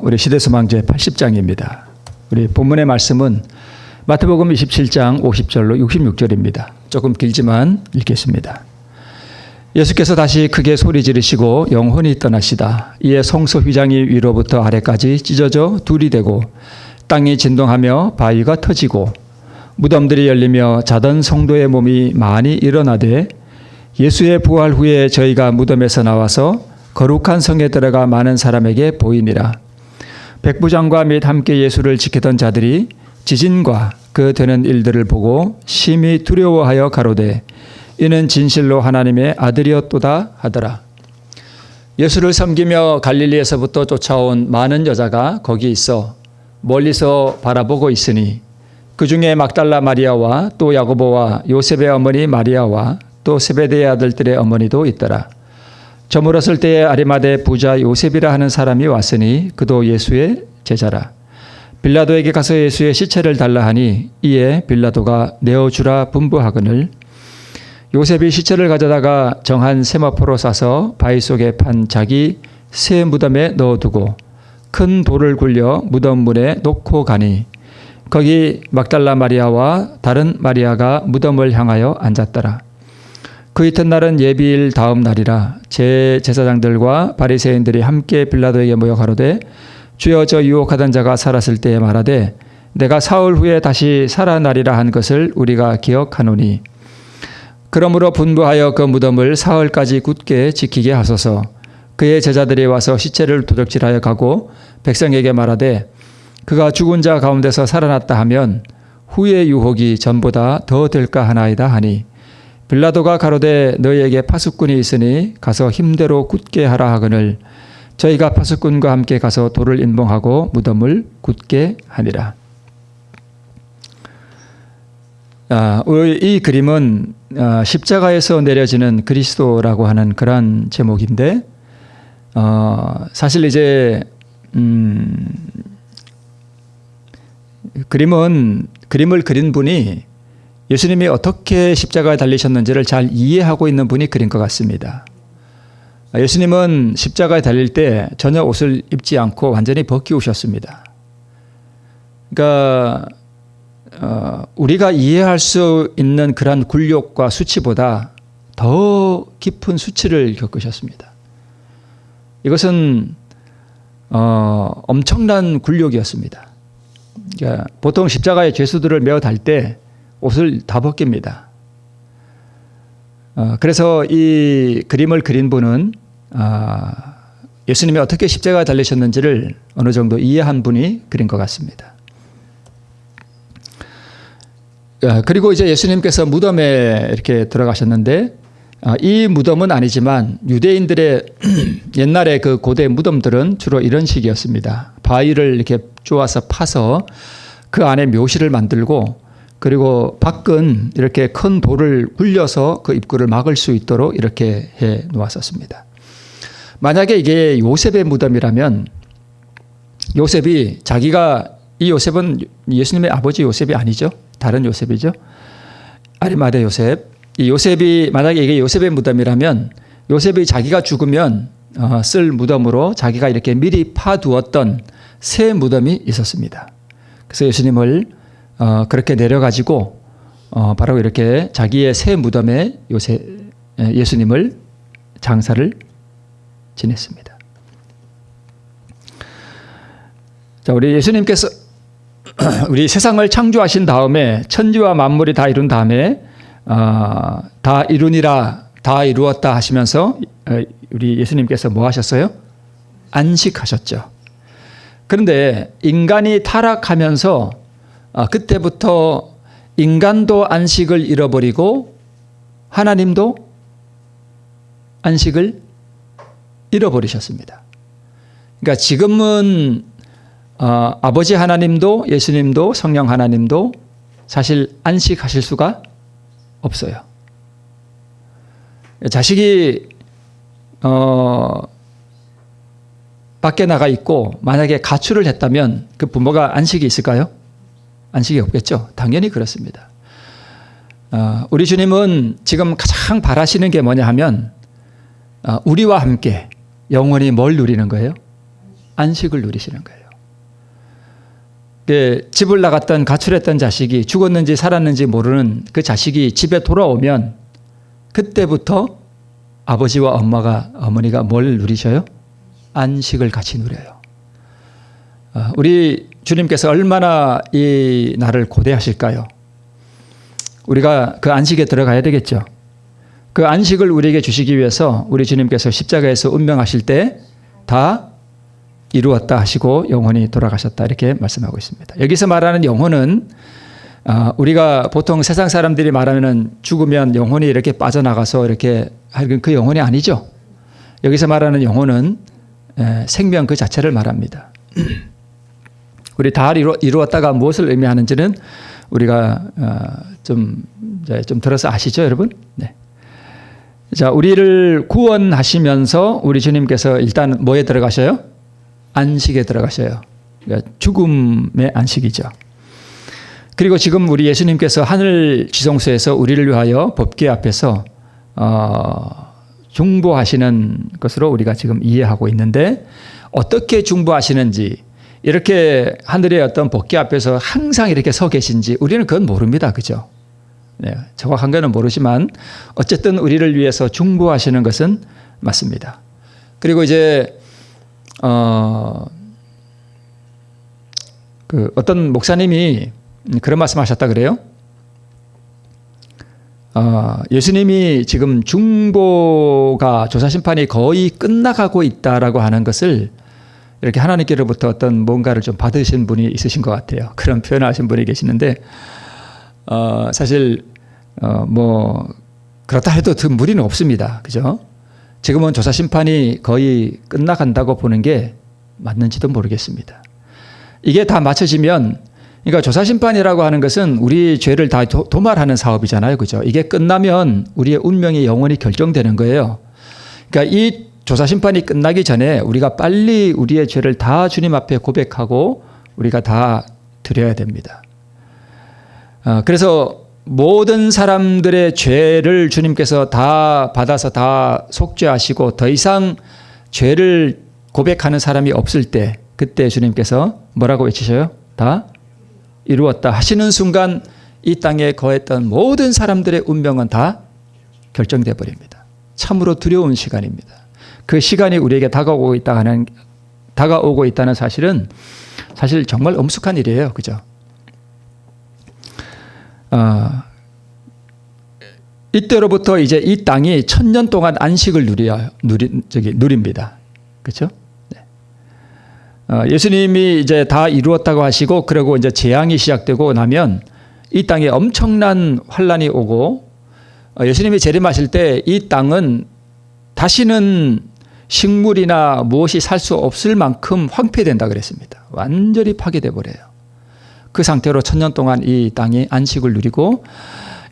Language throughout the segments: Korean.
우리 시대소망제 80장입니다. 우리 본문의 말씀은 마태복음 27장 50절로 66절입니다. 조금 길지만 읽겠습니다. 예수께서 다시 크게 소리 지르시고 영혼이 떠나시다. 이에 성소 휘장이 위로부터 아래까지 찢어져 둘이 되고 땅이 진동하며 바위가 터지고 무덤들이 열리며 자던 성도의 몸이 많이 일어나되 예수의 부활 후에 저희가 무덤에서 나와서 거룩한 성에 들어가 많은 사람에게 보이니라. 백부장과 및 함께 예수를 지키던 자들이 지진과 그 되는 일들을 보고 심히 두려워하여 가로되 이는 진실로 하나님의 아들이었도다 하더라. 예수를 섬기며 갈릴리에서부터 쫓아온 많은 여자가 거기 있어 멀리서 바라보고 있으니 그 중에 막달라 마리아와 또 야고보와 요셉의 어머니 마리아와 또 세베대의 아들들의 어머니도 있더라. 저물었을 때에 아리마대 부자 요셉이라 하는 사람이 왔으니 그도 예수의 제자라. 빌라도에게 가서 예수의 시체를 달라 하니 이에 빌라도가 내어주라 분부하거늘 요셉이 시체를 가져다가 정한 세마포로 싸서 바위 속에 판 자기 새 무덤에 넣어두고 큰 돌을 굴려 무덤 문에 놓고 가니 거기 막달라 마리아와 다른 마리아가 무덤을 향하여 앉았더라. 그 이튿날은 예비일 다음 날이라 제사장들과 바리새인들이 함께 빌라도에게 모여 가로되 주여 저 유혹하던 자가 살았을 때에 말하되 내가 사흘 후에 다시 살아나리라 한 것을 우리가 기억하노니 그러므로 분부하여 그 무덤을 사흘까지 굳게 지키게 하소서. 그의 제자들이 와서 시체를 도적질하여 가고 백성에게 말하되 그가 죽은 자 가운데서 살아났다 하면 후의 유혹이 전보다 더 될까 하나이다 하니 빌라도가 가로되 너희에게 파수꾼이 있으니 가서 힘대로 굳게 하라 하거늘 저희가 파수꾼과 함께 가서 돌을 인봉하고 무덤을 굳게 하니라. 이 그림은 십자가에서 내려지는 그리스도라고 하는 그러한 제목인데 사실 이제 그림을 그린 분이 예수님이 어떻게 십자가에 달리셨는지를 잘 이해하고 있는 분이 그린 것 같습니다. 예수님은 십자가에 달릴 때 전혀 옷을 입지 않고 완전히 벗기우셨습니다. 그러니까 우리가 이해할 수 있는 그런 굴욕과 수치보다 더 깊은 수치를 겪으셨습니다. 이것은 엄청난 굴욕이었습니다. 그러니까 보통 십자가에 죄수들을 메어 달 때 옷을 다 벗깁니다. 그래서 이 그림을 그린 분은 예수님이 어떻게 십자가에 달리셨는지를 어느 정도 이해한 분이 그린 것 같습니다. 그리고 이제 예수님께서 무덤에 이렇게 들어가셨는데 이 무덤은 아니지만 유대인들의 옛날에 그 고대 무덤들은 주로 이런 식이었습니다. 바위를 이렇게 쪼아서 파서 그 안에 묘실을 만들고 그리고 밖은 이렇게 큰 돌을 굴려서 그 입구를 막을 수 있도록 이렇게 해 놓았었습니다. 만약에 이게 요셉의 무덤이라면 요셉이 이 요셉은 예수님의 아버지 요셉이 아니죠. 다른 요셉이죠. 아리마대 요셉. 이 요셉이 만약에 이게 요셉의 무덤이라면 요셉이 자기가 죽으면 쓸 무덤으로 자기가 이렇게 미리 파두었던 새 무덤이 있었습니다. 그래서 예수님을 그렇게 내려가지고 바로 이렇게 자기의 새 무덤에 예수님을 장사를 지냈습니다. 자, 우리 예수님께서 우리 세상을 창조하신 다음에 천지와 만물이 다 이룬 다음에 다 이루니라 다 이루었다 하시면서 우리 예수님께서 뭐 하셨어요? 안식하셨죠. 그런데 인간이 타락하면서 그때부터 인간도 안식을 잃어버리고 하나님도 안식을 잃어버리셨습니다. 그러니까 지금은 아버지 하나님도 예수님도 성령 하나님도 사실 안식하실 수가 없어요. 자식이 밖에 나가 있고 만약에 가출을 했다면 그 부모가 안식이 있을까요? 안식이 없겠죠. 당연히 그렇습니다. 우리 주님은 지금 가장 바라시는 게 뭐냐 하면 우리와 함께 영원히 뭘 누리는 거예요? 안식을 누리시는 거예요. 집을 나갔던 가출했던 자식이 죽었는지 살았는지 모르는 그 자식이 집에 돌아오면 그때부터 아버지와 어머니가 뭘 누리셔요? 안식을 같이 누려요. 우리 주님께서 얼마나 이 날을 고대하실까요? 우리가 그 안식에 들어가야 되겠죠. 그 안식을 우리에게 주시기 위해서 우리 주님께서 십자가에서 운명하실 때 다 이루었다 하시고 영혼이 돌아가셨다 이렇게 말씀하고 있습니다. 여기서 말하는 영혼은 우리가 보통 세상 사람들이 말하면 죽으면 영혼이 이렇게 빠져나가서 이렇게 하는 그 영혼이 아니죠. 여기서 말하는 영혼은 생명 그 자체를 말합니다. 우리 다 이루었다가 무엇을 의미하는지는 우리가 좀 들어서 아시죠, 여러분? 네. 자, 우리를 구원하시면서 우리 주님께서 일단 뭐에 들어가셔요? 안식에 들어가셔요. 그러니까 죽음의 안식이죠. 그리고 지금 우리 예수님께서 하늘 지성소에서 우리를 위하여 법궤 앞에서 중보하시는 것으로 우리가 지금 이해하고 있는데 어떻게 중보하시는지 이렇게 하늘의 어떤 법궤 앞에서 항상 이렇게 서 계신지 우리는 그건 모릅니다. 그죠? 네, 정확한 거는 모르지만 어쨌든 우리를 위해서 중보하시는 것은 맞습니다. 그리고 이제 어떤 목사님이 그런 말씀하셨다 그래요. 예수님이 지금 중보가 조사심판이 거의 끝나가고 있다라고 하는 것을 이렇게 하나님께로부터 어떤 뭔가를 좀 받으신 분이 있으신 것 같아요. 그런 표현을 하신 분이 계시는데 사실 뭐 그렇다 해도 그 무리는 없습니다. 그죠? 지금은 조사심판이 거의 끝나간다고 보는 게 맞는지도 모르겠습니다. 이게 다 맞춰지면 그러니까 조사심판이라고 하는 것은 우리 죄를 다 도말하는 사업이잖아요. 그죠? 이게 끝나면 우리의 운명이 영원히 결정되는 거예요. 그러니까 이 조사심판이 끝나기 전에 우리가 빨리 우리의 죄를 다 주님 앞에 고백하고 우리가 다 드려야 됩니다. 그래서 모든 사람들의 죄를 주님께서 다 받아서 다 속죄하시고 더 이상 죄를 고백하는 사람이 없을 때 그때 주님께서 뭐라고 외치셔요? 다 이루었다 하시는 순간 이 땅에 거했던 모든 사람들의 운명은 다 결정돼 버립니다. 참으로 두려운 시간입니다. 그 시간이 우리에게 다가오고 있다는 사실은 사실 정말 엄숙한 일이에요. 그죠? 이때로부터 이제 이 땅이 1000년 동안 안식을 누립니다. 그렇죠? 네. 예수님이 이제 다 이루었다고 하시고 그리고 이제 재앙이 시작되고 나면 이 땅에 엄청난 환란이 오고 예수님이 재림하실 때 이 땅은 다시는 식물이나 무엇이 살 수 없을 만큼 황폐된다 그랬습니다. 완전히 파괴돼 버려요. 그 상태로 1000년 동안 이 땅이 안식을 누리고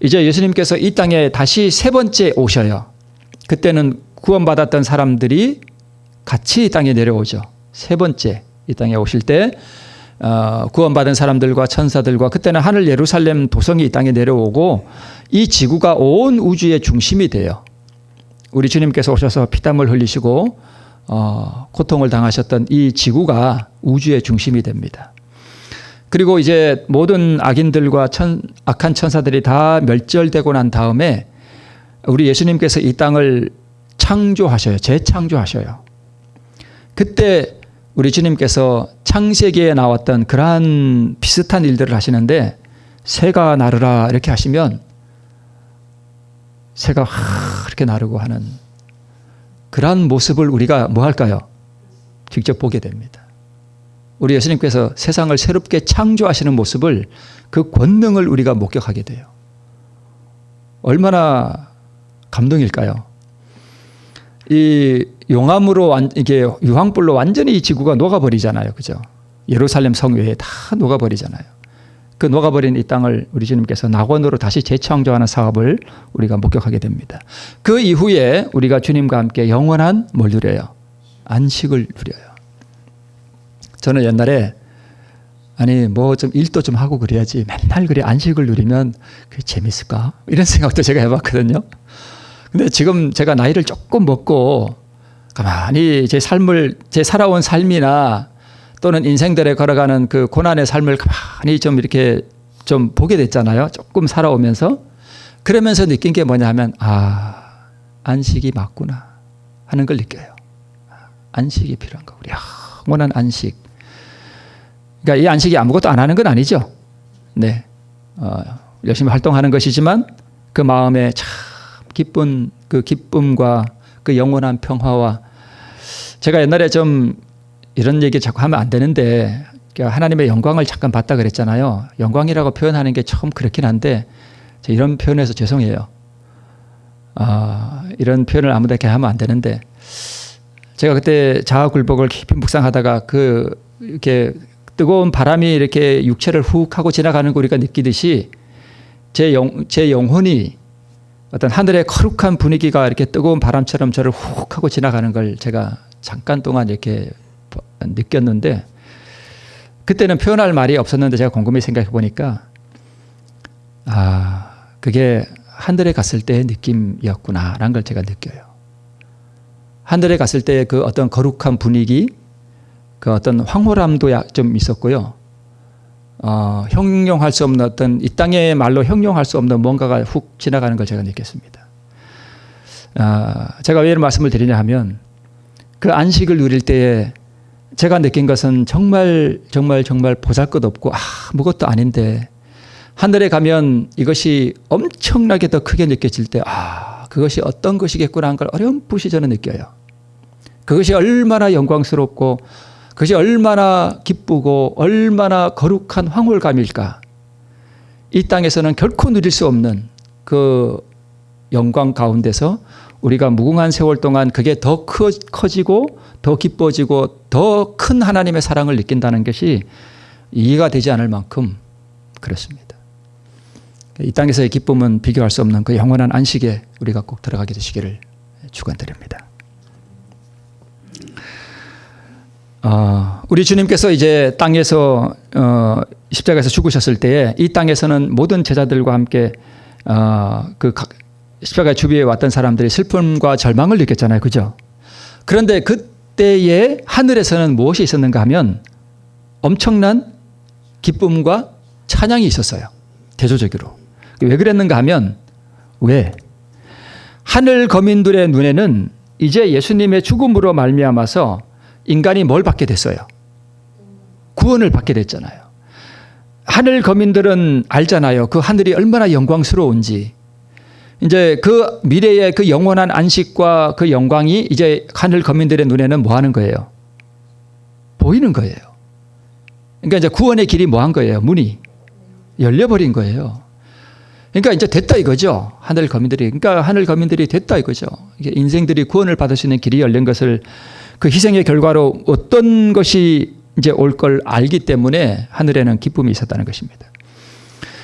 이제 예수님께서 이 땅에 다시 세 번째 오셔요. 그때는 구원받았던 사람들이 같이 이 땅에 내려오죠. 세 번째 이 땅에 오실 때 구원받은 사람들과 천사들과 그때는 하늘 예루살렘 도성이 이 땅에 내려오고 이 지구가 온 우주의 중심이 돼요. 우리 주님께서 오셔서 피땀을 흘리시고 고통을 당하셨던 이 지구가 우주의 중심이 됩니다. 그리고 이제 모든 악인들과 악한 천사들이 다 멸절되고 난 다음에 우리 예수님께서 이 땅을 창조하셔요. 재창조하셔요. 그때 우리 주님께서 창세기에 나왔던 그러한 비슷한 일들을 하시는데 새가 나르라 이렇게 하시면 새가 이렇게 나르고 하는 그러한 모습을 우리가 뭐 할까요? 직접 보게 됩니다. 우리 예수님께서 세상을 새롭게 창조하시는 모습을 그 권능을 우리가 목격하게 돼요. 얼마나 감동일까요? 이 용암으로 이게 유황불로 완전히 이 지구가 녹아버리잖아요. 그죠? 예루살렘 성 외에 다 녹아버리잖아요. 그 녹아버린 이 땅을 우리 주님께서 낙원으로 다시 재창조하는 사업을 우리가 목격하게 됩니다. 그 이후에 우리가 주님과 함께 영원한 뭘 누려요? 안식을 누려요. 저는 옛날에 뭐 좀 일도 좀 하고 그래야지 맨날 그래 안식을 누리면 그게 재밌을까? 이런 생각도 제가 해봤거든요. 근데 지금 제가 나이를 조금 먹고 가만히 제 살아온 삶이나 또는 인생들에 걸어가는 그 고난의 삶을 가만히 좀 이렇게 좀 보게 됐잖아요. 조금 살아오면서. 그러면서 느낀 게 뭐냐 하면, 안식이 맞구나 하는 걸 느껴요. 안식이 필요한 거. 우리 영원한 안식. 그러니까 이 안식이 아무것도 안 하는 건 아니죠. 네. 열심히 활동하는 것이지만 그 마음에 참 기쁜 그 기쁨과 그 영원한 평화와, 제가 옛날에 좀 이런 얘기 자꾸 하면 안 되는데, 하나님의 영광을 잠깐 봤다 그랬잖아요. 영광이라고 표현하는 게 좀 그렇긴 한데, 이런 표현에서 죄송해요. 이런 표현을 아무데나 하면 안 되는데, 제가 그때 자아굴복을 깊이 묵상하다가 이렇게 뜨거운 바람이 이렇게 육체를 훅 하고 지나가는 거 우리가 느끼듯이 제 영혼이 어떤 하늘의 거룩한 분위기가 이렇게 뜨거운 바람처럼 저를 훅 하고 지나가는 걸 제가 잠깐 동안 이렇게 느꼈는데, 그때는 표현할 말이 없었는데 제가 곰곰이 생각해 보니까 그게 하늘에 갔을 때의 느낌이었구나라는 걸 제가 느껴요. 하늘에 갔을 때의 그 어떤 거룩한 분위기, 그 어떤 황홀함도 좀 있었고요. 형용할 수 없는 어떤, 이 땅의 말로 형용할 수 없는 뭔가가 훅 지나가는 걸 제가 느꼈습니다. 제가 왜 이런 말씀을 드리냐 하면, 그 안식을 누릴 때에 제가 느낀 것은 정말 보잘것없고 아무것도 아닌데, 하늘에 가면 이것이 엄청나게 더 크게 느껴질 때 그것이 어떤 것이겠구나 하는 걸 어렴풋이 저는 느껴요. 그것이 얼마나 영광스럽고 그것이 얼마나 기쁘고 얼마나 거룩한 황홀감일까. 이 땅에서는 결코 누릴 수 없는 그 영광 가운데서 우리가 무궁한 세월 동안 그게 더 커지고 더 기뻐지고 더 큰 하나님의 사랑을 느낀다는 것이 이해가 되지 않을 만큼 그렇습니다. 이 땅에서의 기쁨은 비교할 수 없는 그 영원한 안식에 우리가 꼭 들어가게 되시기를 축원드립니다. 우리 주님께서 이제 땅에서 십자가에서 죽으셨을 때에 이 땅에서는 모든 제자들과 함께 그 십자가 주위에 왔던 사람들이 슬픔과 절망을 느꼈잖아요. 그죠? 그런데 그때에 하늘에서는 무엇이 있었는가 하면 엄청난 기쁨과 찬양이 있었어요. 대조적으로. 왜 그랬는가 하면, 하늘 거민들의 눈에는 이제 예수님의 죽음으로 말미암아서 인간이 뭘 받게 됐어요? 구원을 받게 됐잖아요. 하늘 거민들은 알잖아요. 그 하늘이 얼마나 영광스러운지. 이제 그 미래의 그 영원한 안식과 그 영광이 이제 하늘 거민들의 눈에는 뭐 하는 거예요? 보이는 거예요. 그러니까 이제 구원의 길이 뭐 한 거예요? 문이 열려버린 거예요. 그러니까 이제 됐다 이거죠. 하늘 거민들이 됐다 이거죠. 인생들이 구원을 받을 수 있는 길이 열린 것을, 그 희생의 결과로 어떤 것이 이제 올 걸 알기 때문에 하늘에는 기쁨이 있었다는 것입니다.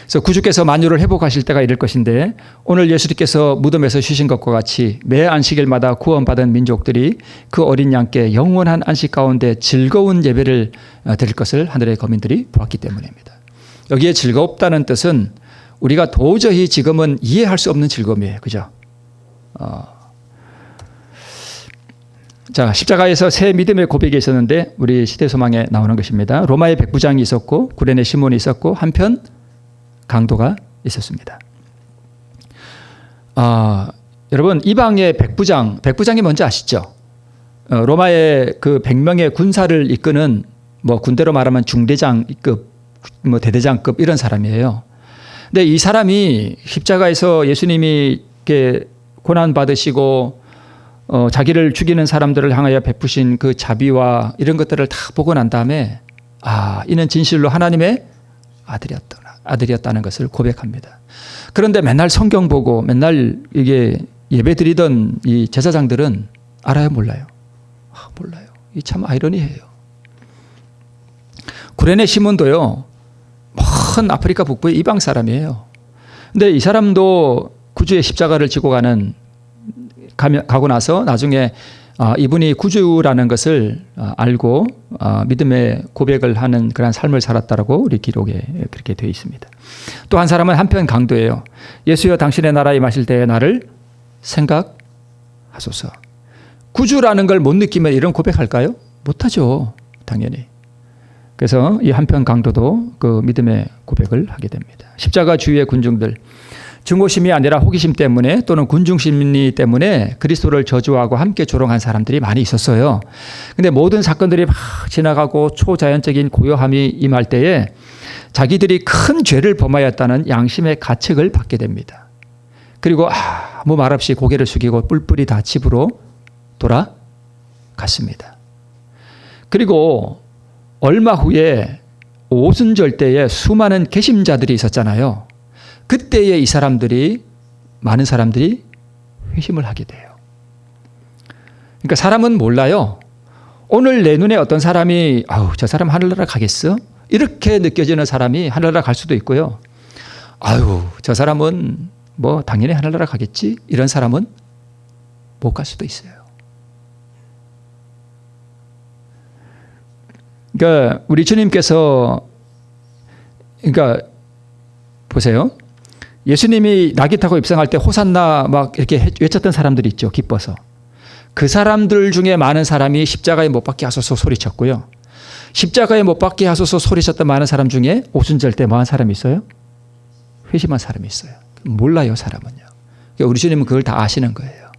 그래서 구주께서 만유를 회복하실 때가 이럴 것인데, 오늘 예수님께서 무덤에서 쉬신 것과 같이 매 안식일마다 구원받은 민족들이 그 어린 양께 영원한 안식 가운데 즐거운 예배를 드릴 것을 하늘의 거민들이 보았기 때문입니다. 여기에 즐겁다는 뜻은 우리가 도저히 지금은 이해할 수 없는 즐거움이에요. 그죠? 자, 십자가에서 새 믿음의 고백이 있었는데 우리 시대소망에 나오는 것입니다. 로마의 백부장이 있었고 구레네 시몬이 있었고 한편 강도가 있었습니다. 여러분, 이방의 백부장이 뭔지 아시죠? 로마의 그 100명의 군사를 이끄는, 뭐 군대로 말하면 중대장급, 뭐 대대장급 이런 사람이에요. 근데 이 사람이 십자가에서 예수님이 이렇게 고난 받으시고 자기를 죽이는 사람들을 향하여 베푸신 그 자비와 이런 것들을 다 보고 난 다음에 이는 진실로 하나님의 아들이었다는 것을 고백합니다. 그런데 맨날 성경 보고 맨날 이게 예배 드리던 이 제사장들은 알아요, 몰라요? 몰라요. 이 참 아이러니해요. 구레네 시몬도요, 먼 아프리카 북부의 이방 사람이에요. 근데 이 사람도 구주의 십자가를 지고 가고 나서 나중에 이분이 구주라는 것을 알고 믿음의 고백을 하는 그런 삶을 살았다라고 우리 기록에 그렇게 되어 있습니다. 또 한 사람은 한편 강도예요. 예수여 당신의 나라에 임하실 때에 나를 생각하소서. 구주라는 걸 못 느끼면 이런 고백할까요? 못하죠. 당연히. 그래서 이 한편 강도도 그 믿음의 고백을 하게 됩니다. 십자가 주위의 군중들, 증오심이 아니라 호기심 때문에 또는 군중심리 때문에 그리스도를 저주하고 함께 조롱한 사람들이 많이 있었어요. 근데 모든 사건들이 막 지나가고 초자연적인 고요함이 임할 때에 자기들이 큰 죄를 범하였다는 양심의 가책을 받게 됩니다. 그리고 아무 말 없이 고개를 숙이고 뿔뿔이 다 집으로 돌아갔습니다. 그리고 얼마 후에 오순절 때에 수많은 개심자들이 있었잖아요. 그때에 이 사람들이, 많은 사람들이 회심을 하게 돼요. 그러니까 사람은 몰라요. 오늘 내 눈에 어떤 사람이 아우 저 사람 하늘나라 가겠어? 이렇게 느껴지는 사람이 하늘나라 갈 수도 있고요. 아유 저 사람은 뭐 당연히 하늘나라 가겠지? 이런 사람은 못 갈 수도 있어요. 그러니까 우리 주님께서 그러니까 보세요. 예수님이 나귀 타고 입성할 때 호산나 막 이렇게 외쳤던 사람들이 있죠. 기뻐서. 그 사람들 중에 많은 사람이 십자가에 못 박게 하소서 소리쳤고요. 십자가에 못 박게 하소서 소리쳤던 많은 사람 중에 오순절 때 뭐 한 사람이 있어요? 회심한 사람이 있어요. 몰라요, 사람은요. 그러니까 우리 주님은 그걸 다 아시는 거예요.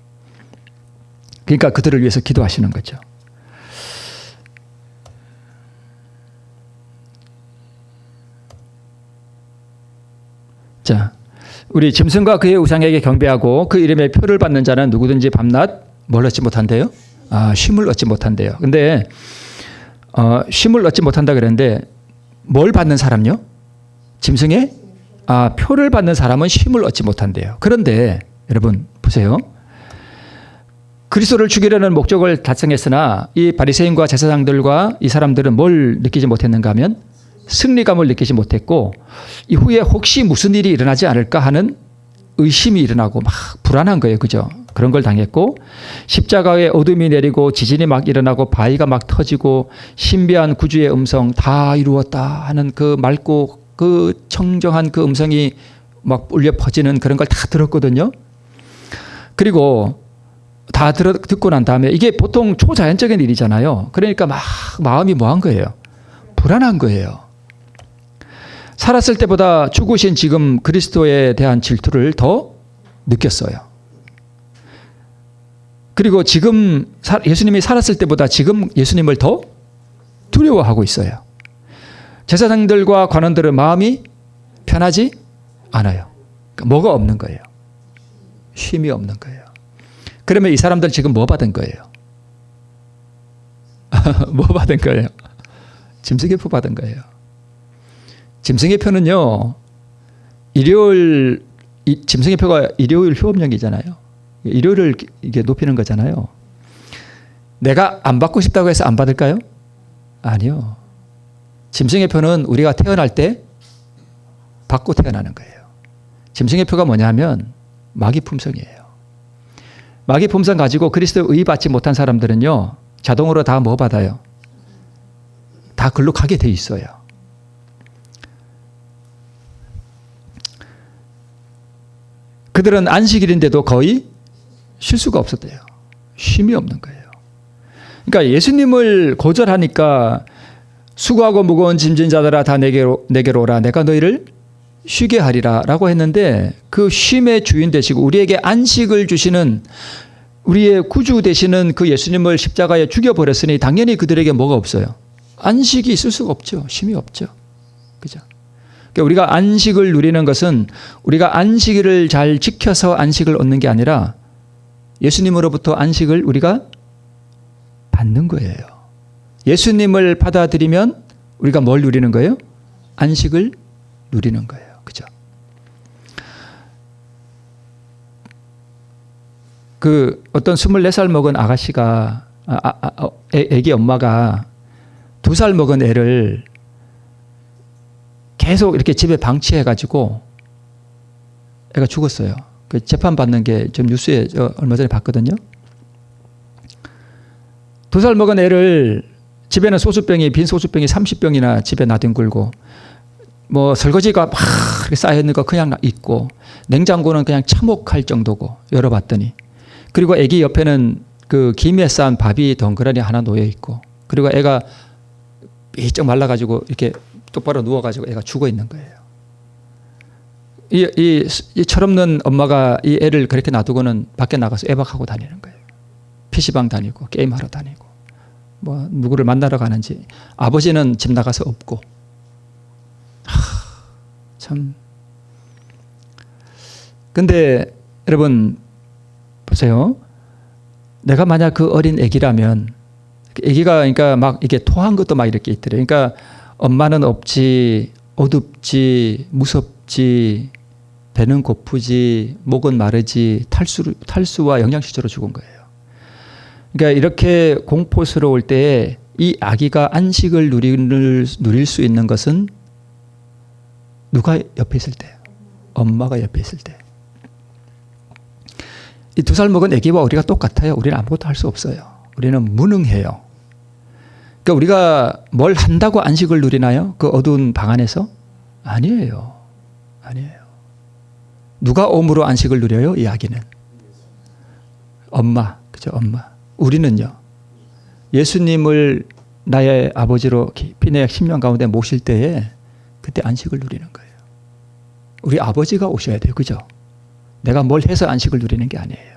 그러니까 그들을 위해서 기도하시는 거죠. 자, 우리 짐승과 그의 우상에게 경배하고 그 이름의 표를 받는 자는 누구든지 밤낮 뭘 얻지 못한대요? 쉼을 얻지 못한대요. 근데 쉼을 얻지 못한다 그랬는데 뭘 받는 사람요? 짐승의 표를 받는 사람은 쉼을 얻지 못한대요. 그런데 여러분 보세요. 그리스도를 죽이려는 목적을 달성했으나 이 바리새인과 제사장들과 이 사람들은 뭘 느끼지 못했는가 하면 승리감을 느끼지 못했고 이후에 혹시 무슨 일이 일어나지 않을까 하는 의심이 일어나고 막 불안한 거예요. 그죠? 그런 걸 당했고 십자가에 어둠이 내리고 지진이 막 일어나고 바위가 막 터지고 신비한 구주의 음성 다 이루었다 하는 그 맑고 그 청정한 그 음성이 막 울려 퍼지는 그런 걸 다 들었거든요. 그리고 다 듣고 난 다음에 이게 보통 초자연적인 일이잖아요. 그러니까 막 마음이 뭐한 거예요? 불안한 거예요. 살았을 때보다 죽으신 지금 그리스도에 대한 질투를 더 느꼈어요. 그리고 지금 예수님이 살았을 때보다 지금 예수님을 더 두려워하고 있어요. 제사장들과 관원들은 마음이 편하지 않아요. 뭐가 없는 거예요? 쉼이 없는 거예요. 그러면 이 사람들 지금 뭐 받은 거예요? 뭐 받은 거예요? 짐승의 표 받은 거예요. 짐승의 표는요, 짐승의 표가 일요일 휴업령이잖아요. 일요일을 이게 높이는 거잖아요. 내가 안 받고 싶다고 해서 안 받을까요? 아니요. 짐승의 표는 우리가 태어날 때 받고 태어나는 거예요. 짐승의 표가 뭐냐면 마귀 품성이에요. 마귀 품성 가지고 그리스도 의 받지 못한 사람들은요, 자동으로 다 뭐 받아요? 다 글로 가게 돼 있어요. 그들은 안식일인데도 거의 쉴 수가 없었대요. 쉼이 없는 거예요. 그러니까 예수님을 거절하니까 수고하고 무거운 짐진 자들아 다 내게로 오라 내가 너희를 쉬게 하리라 라고 했는데 그 쉼의 주인 되시고 우리에게 안식을 주시는 우리의 구주 되시는 그 예수님을 십자가에 죽여버렸으니 당연히 그들에게 뭐가 없어요? 안식이 있을 수가 없죠. 쉼이 없죠. 그죠? 그러니까 우리가 안식을 누리는 것은 우리가 안식일을 잘 지켜서 안식을 얻는 게 아니라 예수님으로부터 안식을 우리가 받는 거예요. 예수님을 받아들이면 우리가 뭘 누리는 거예요? 안식을 누리는 거예요. 그죠? 그 어떤 24살 먹은 아가씨가 애기 엄마가 2살 먹은 애를 계속 이렇게 집에 방치해가지고 애가 죽었어요. 그 재판받는 게 좀 뉴스에 얼마 전에 봤거든요. 2살 먹은 애를 집에는 빈 소주병이 30병이나 집에 놔둔글고 뭐 설거지가 막 이렇게 쌓여있는 거 그냥 있고 냉장고는 그냥 참혹할 정도고 열어봤더니 그리고 애기 옆에는 그 김에 싼 밥이 덩그러니 하나 놓여 있고, 그리고 애가 삐쩍 말라가지고 이렇게 똑바로 누워가지고 애가 죽어 있는 거예요. 이 철없는 엄마가 이 애를 그렇게 놔두고는 밖에 나가서 애박하고 다니는 거예요. PC방 다니고 게임하러 다니고 뭐 누구를 만나러 가는지. 아버지는 집 나가서 없고. 참. 근데 여러분 보세요. 내가 만약 그 어린 애기라면, 애기가 그러니까 막 이게 토한 것도 막 이렇게 있더래요. 그러니까 엄마는 없지, 어둡지, 무섭지, 배는 고프지, 목은 마르지, 탈수와 영양실조로 죽은 거예요. 그러니까 이렇게 공포스러울 때에 이 아기가 안식을 누릴 수 있는 것은 누가 옆에 있을 때? 엄마가 옆에 있을 때. 이 2살 먹은 아기와 우리가 똑같아요. 우리는 아무것도 할 수 없어요. 우리는 무능해요. 그러니까 우리가 뭘 한다고 안식을 누리나요? 그 어두운 방 안에서? 아니에요. 아니에요. 누가 om으로 안식을 누려요? 이 아기는. 엄마. 그죠? 엄마. 우리는요. 예수님을 나의 아버지로 깊이 내 심령 가운데 모실 때에 그때 안식을 누리는 거예요. 우리 아버지가 오셔야 돼요. 그죠? 내가 뭘 해서 안식을 누리는 게 아니에요.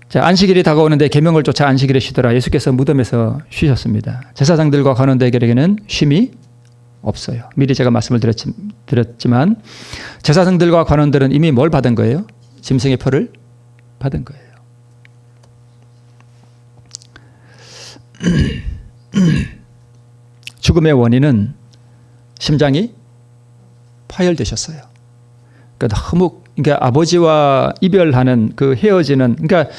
자, 안식일이 다가오는데 계명을 쫓아 안식일에 쉬더라. 예수께서 무덤에서 쉬셨습니다. 제사장들과 관원들에게는 쉼이 없어요. 미리 제가 말씀을 드렸지만 제사장들과 관원들은 이미 뭘 받은 거예요? 짐승의 표를 받은 거예요. 죽음의 원인은 심장이 파열되셨어요. 그러니까 너무, 그러니까 아버지와 이별하는 그 헤어지는, 그러니까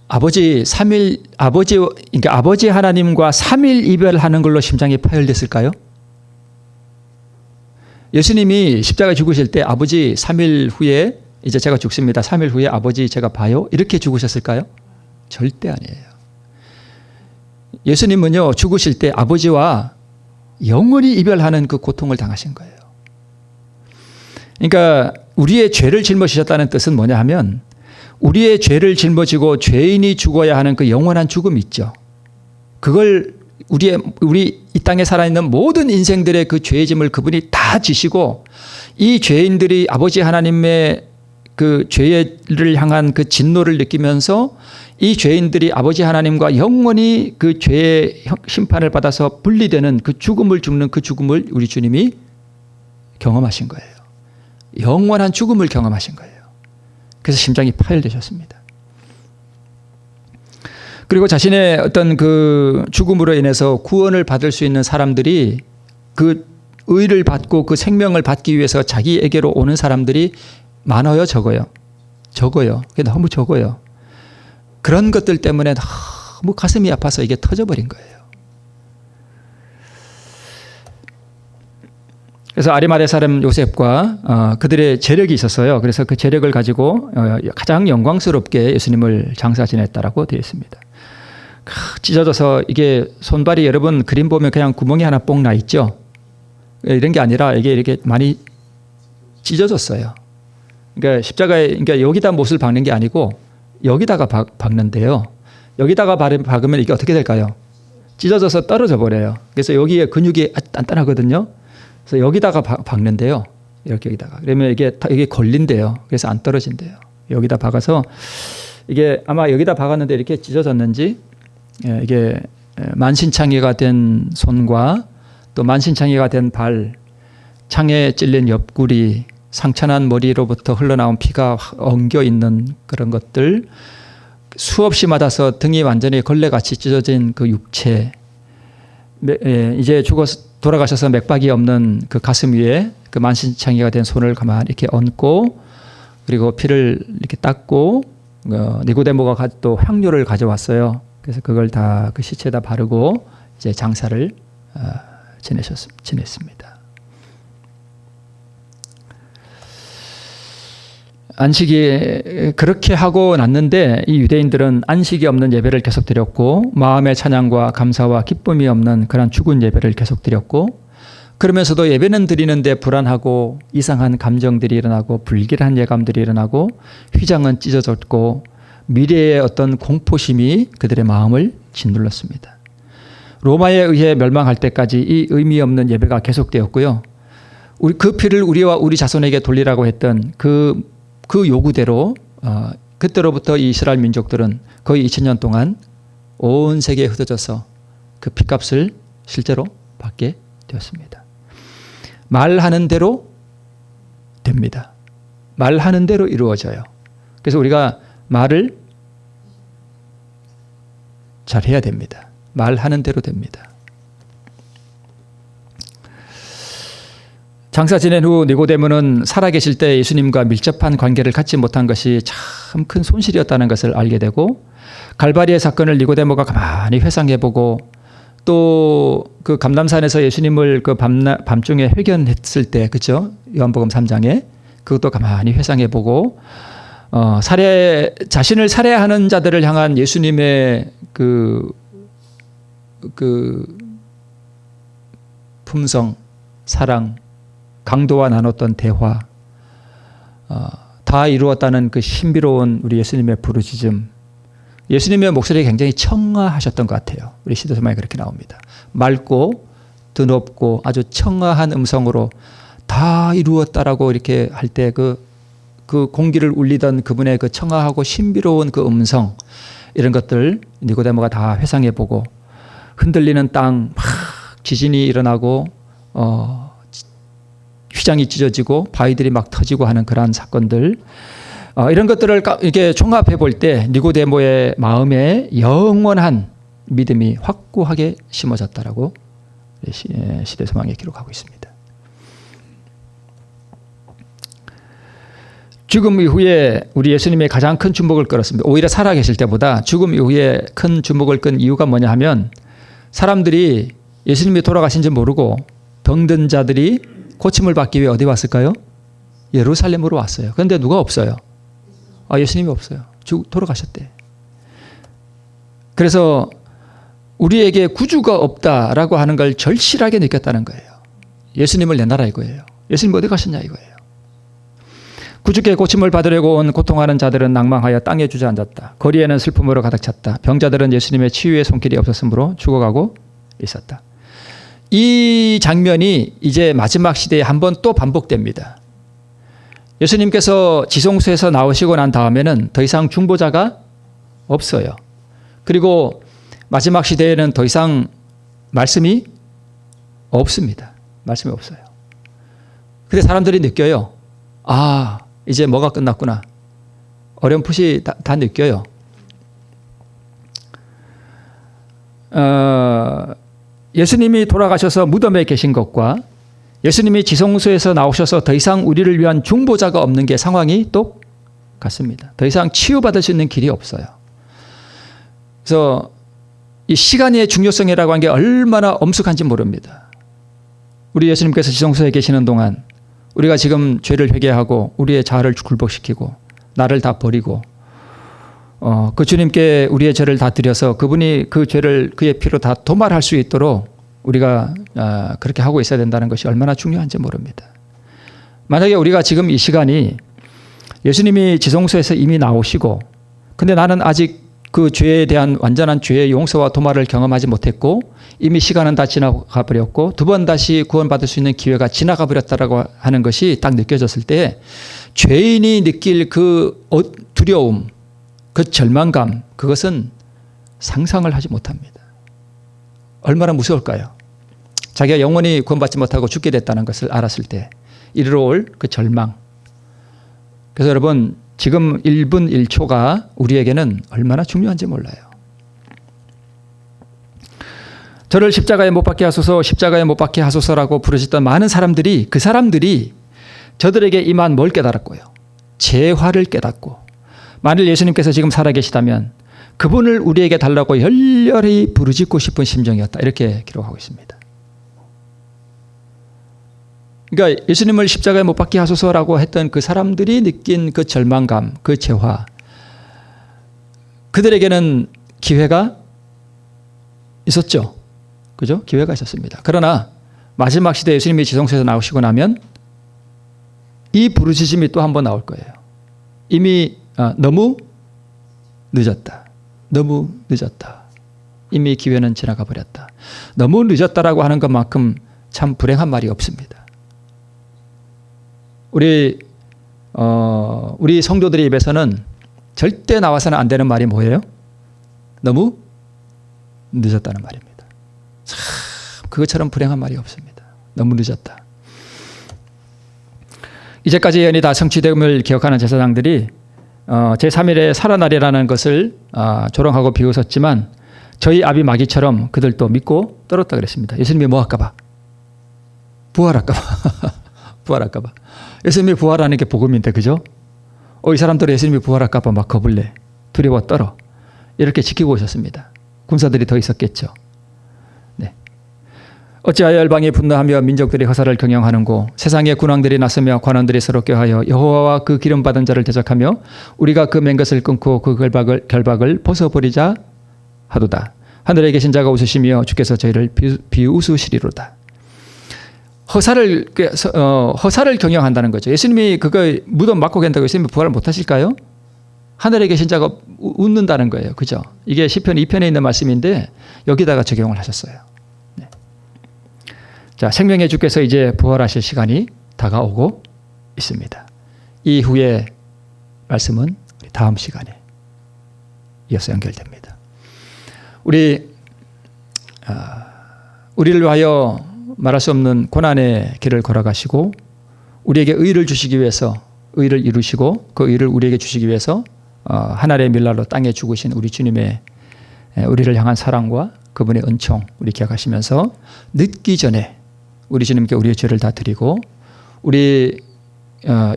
그러니까 아버지 하나님과 3일 이별하는 걸로 심장이 파열됐을까요? 예수님이 십자가에 죽으실 때 아버지 3일 후에 이제 제가 죽습니다. 3일 후에 아버지 제가 봐요. 이렇게 죽으셨을까요? 절대 아니에요. 예수님은요, 죽으실 때 아버지와 영원히 이별하는 그 고통을 당하신 거예요. 그러니까 우리의 죄를 짊어지셨다는 뜻은 뭐냐 하면, 우리의 죄를 짊어지고 죄인이 죽어야 하는 그 영원한 죽음이 있죠. 그걸 우리 이 땅에 살아있는 모든 인생들의 그 죄의 짐을 그분이 다 지시고, 이 죄인들이 아버지 하나님의 그 죄를 향한 그 진노를 느끼면서 이 죄인들이 아버지 하나님과 영원히 그 죄의 심판을 받아서 분리되는 그 죽음을 죽는 그 죽음을 우리 주님이 경험하신 거예요. 영원한 죽음을 경험하신 거예요. 그래서 심장이 파열되셨습니다. 그리고 자신의 어떤 그 죽음으로 인해서 구원을 받을 수 있는 사람들이, 그 의를 받고 그 생명을 받기 위해서 자기에게로 오는 사람들이 많아요, 적어요? 적어요. 그게 너무 적어요. 그런 것들 때문에 너무 가슴이 아파서 이게 터져버린 거예요. 그래서 아리마대 사람 요셉과 그들의 재력이 있었어요. 그래서 그 재력을 가지고 가장 영광스럽게 예수님을 장사 지냈다라고 되어 있습니다. 찢어져서 이게 손발이, 여러분 그림 보면 그냥 구멍이 하나 뽕 나 있죠. 이런 게 아니라 이게 이렇게 많이 찢어졌어요. 그러니까 십자가에, 그러니까 여기다 못을 박는 게 아니고 여기다가 박는데요. 여기다가 박으면 이게 어떻게 될까요? 찢어져서 떨어져 버려요. 그래서 여기에 근육이 단단하거든요. 그래서 여기다가 박는데요. 이렇게 여기다가. 그러면 이게 걸린대요. 그래서 안 떨어진대요. 여기다 박아서 이게 아마 여기다 박았는데 이렇게 찢어졌는지, 이게 만신창이가 된 손과 또 만신창이가 된 발, 창에 찔린 옆구리, 상처난 머리로부터 흘러나온 피가 엉겨 있는 그런 것들, 수없이 맞아서 등이 완전히 걸레같이 찢어진 그 육체, 이제 돌아가셔서 맥박이 없는 그 가슴 위에 그 만신창이가 된 손을 가만히 이렇게 얹고, 그리고 피를 이렇게 닦고, 니고데모가 또 향료를 가져왔어요. 그래서 그걸 다 그 시체에다 바르고 이제 장사를 지냈습니다. 안식이 그렇게 하고 났는데 이 유대인들은 안식이 없는 예배를 계속 드렸고, 마음의 찬양과 감사와 기쁨이 없는 그런 죽은 예배를 계속 드렸고, 그러면서도 예배는 드리는데 불안하고 이상한 감정들이 일어나고 불길한 예감들이 일어나고 휘장은 찢어졌고 미래의 어떤 공포심이 그들의 마음을 짓눌렀습니다. 로마에 의해 멸망할 때까지 이 의미 없는 예배가 계속되었고요. 그 피를 우리와 우리 자손에게 돌리라고 했던 그 요구대로 그때로부터 이 이스라엘 민족들은 거의 2000년 동안 온 세계에 흩어져서 그 피값을 실제로 받게 되었습니다. 말하는 대로 됩니다. 말하는 대로 이루어져요. 그래서 우리가 말을 잘해야 됩니다. 말하는 대로 됩니다. 장사 지낸 후 니고데모는 살아계실 때 예수님과 밀접한 관계를 갖지 못한 것이 참 큰 손실이었다는 것을 알게 되고, 갈바리의 사건을 니고데모가 가만히 회상해보고, 또 그 감람산에서 예수님을 그 밤중에 회견했을 때, 그렇죠? 요한복음 3장에 그것도 가만히 회상해보고, 자신을 살해하는 자들을 향한 예수님의 그 품성, 사랑, 강도와 나눴던 대화, 다 이루었다는 그 신비로운 우리 예수님의 부르짖음. 예수님의 목소리가 굉장히 청아하셨던 것 같아요. 우리 시대소망에 그렇게 나옵니다. 맑고 드높고 아주 청아한 음성으로 다 이루었다라고 이렇게 할 때 그 공기를 울리던 그분의 그 청아하고 신비로운 그 음성, 이런 것들 니고데모가 다 회상해보고, 흔들리는 땅, 막 지진이 일어나고 휘장이 찢어지고 바위들이 막 터지고 하는 그러한 사건들, 이런 것들을 이렇게 종합해 볼 때 니고데모의 마음에 영원한 믿음이 확고하게 심어졌다라고 시대소망에 기록하고 있습니다. 죽음 이후에 우리 예수님의 가장 큰 주목을 끌었습니다. 오히려 살아계실 때보다 죽음 이후에 큰 주목을 끈 이유가 뭐냐 하면, 사람들이 예수님이 돌아가신지 모르고 병든 자들이 고침을 받기 위해 어디 왔을까요? 예루살렘으로 왔어요. 그런데 누가 없어요? 예수님이 없어요. 돌아가셨대. 그래서 우리에게 구주가 없다라고 하는 걸 절실하게 느꼈다는 거예요. 예수님을 내놔라 이거예요. 예수님 어디 가셨냐 이거예요. 구주께 고침을 받으려고 온 고통하는 자들은 낭망하여 땅에 주저앉았다. 거리에는 슬픔으로 가득 찼다. 병자들은 예수님의 치유의 손길이 없었으므로 죽어가고 있었다. 이 장면이 이제 마지막 시대에 한 번 또 반복됩니다. 예수님께서 지성소에서 나오시고 난 다음에는 더 이상 중보자가 없어요. 그리고 마지막 시대에는 더 이상 말씀이 없습니다. 말씀이 없어요. 근데 사람들이 느껴요. 이제 뭐가 끝났구나. 어렴풋이 다 느껴요. 예수님이 돌아가셔서 무덤에 계신 것과 예수님이 지성소에서 나오셔서 더 이상 우리를 위한 중보자가 없는 게 상황이 똑같습니다. 더 이상 치유받을 수 있는 길이 없어요. 그래서 이 시간의 중요성이라고 하는 게 얼마나 엄숙한지 모릅니다. 우리 예수님께서 지성소에 계시는 동안 우리가 지금 죄를 회개하고 우리의 자아를 굴복시키고 나를 다 버리고 그 주님께 우리의 죄를 다 드려서 그분이 그 죄를 그의 피로 다 도말할 수 있도록 우리가 그렇게 하고 있어야 된다는 것이 얼마나 중요한지 모릅니다. 만약에 우리가 지금 이 시간이 예수님이 지성소에서 이미 나오시고 근데 나는 아직 그 죄에 대한 완전한 죄의 용서와 도말을 경험하지 못했고 이미 시간은 다 지나가 버렸고 두 번 다시 구원받을 수 있는 기회가 지나가 버렸다라고 하는 것이 딱 느껴졌을 때 죄인이 느낄 그 두려움, 그 절망감, 그것은 상상을 하지 못합니다. 얼마나 무서울까요? 자기가 영원히 구원받지 못하고 죽게 됐다는 것을 알았을 때 이르러 올 그 절망. 그래서 여러분 지금 1분 1초가 우리에게는 얼마나 중요한지 몰라요. 저를 십자가에 못 박게 하소서, 십자가에 못 박게 하소서라고 부르셨던 많은 사람들이 그 사람들이 저들에게 임한 뭘 깨달았고요. 재화를 깨닫고 만일 예수님께서 지금 살아계시다면 그분을 우리에게 달라고 열렬히 부르짖고 싶은 심정이었다. 이렇게 기록하고 있습니다. 그러니까 예수님을 십자가에 못 박게 하소서라고 했던 그 사람들이 느낀 그 절망감, 그 재화, 그들에게는 기회가 있었죠. 그죠? 기회가 있었습니다. 그러나 마지막 시대에 예수님이 지성소에서 나오시고 나면 이 부르짖음이 또 한 번 나올 거예요. 이미 너무 늦었다. 너무 늦었다. 이미 기회는 지나가 버렸다. 너무 늦었다라고 하는 것만큼 참 불행한 말이 없습니다. 우리 성도들의 입에서는 절대 나와서는 안 되는 말이 뭐예요? 너무 늦었다는 말입니다. 참 그것처럼 불행한 말이 없습니다. 너무 늦었다. 이제까지 예언이 다 성취됨을 기억하는 제사장들이 제3일에 살아나리라는 것을 조롱하고 비웃었지만 저희 아비 마귀처럼 그들도 믿고 떨었다 그랬습니다. 예수님이 뭐 할까 봐? 부활할까 봐. 부활할까 봐. 예수님이 부활하는 게 복음인데 그죠? 이 사람들은 예수님이 부활할까 봐 막 겁을 내. 두려워 떨어. 이렇게 지키고 오셨습니다. 군사들이 더 있었겠죠. 네. 어찌하여 열방이 분노하며 민족들이 허사를 경영하는고 세상의 군왕들이 나서며 관원들이 서로 꾀하여 여호와와 그 기름 받은 자를 대적하며 우리가 그 맨 것을 끊고 그 결박을 벗어버리자 하도다. 하늘에 계신 자가 웃으시며 주께서 저희를 비웃으시리로다. 허사를 경영한다는 거죠. 예수님이 그거 무덤 막고 간다고 예수님이 부활을 못 하실까요? 하늘에 계신 자가 웃는다는 거예요. 그죠? 이게 시편 2편에 있는 말씀인데 여기다가 적용을 하셨어요. 네. 자, 생명의 주께서 이제 부활하실 시간이 다가오고 있습니다. 이후의 말씀은 다음 시간에 이어서 연결됩니다. 우리를 위하여 말할 수 없는 고난의 길을 걸어가시고 우리에게 의를 주시기 위해서 의를 이루시고 그 의를 우리에게 주시기 위해서 하늘의 밀날로 땅에 죽으신 우리 주님의 우리를 향한 사랑과 그분의 은총 우리 기억하시면서 늦기 전에 우리 주님께 우리의 죄를 다 드리고 우리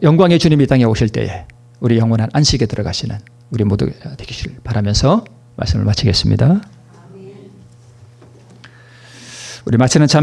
영광의 주님이 땅에 오실 때에 우리 영원한 안식에 들어가시는 우리 모두 되기를 바라면서 말씀을 마치겠습니다. 우리 마치는 참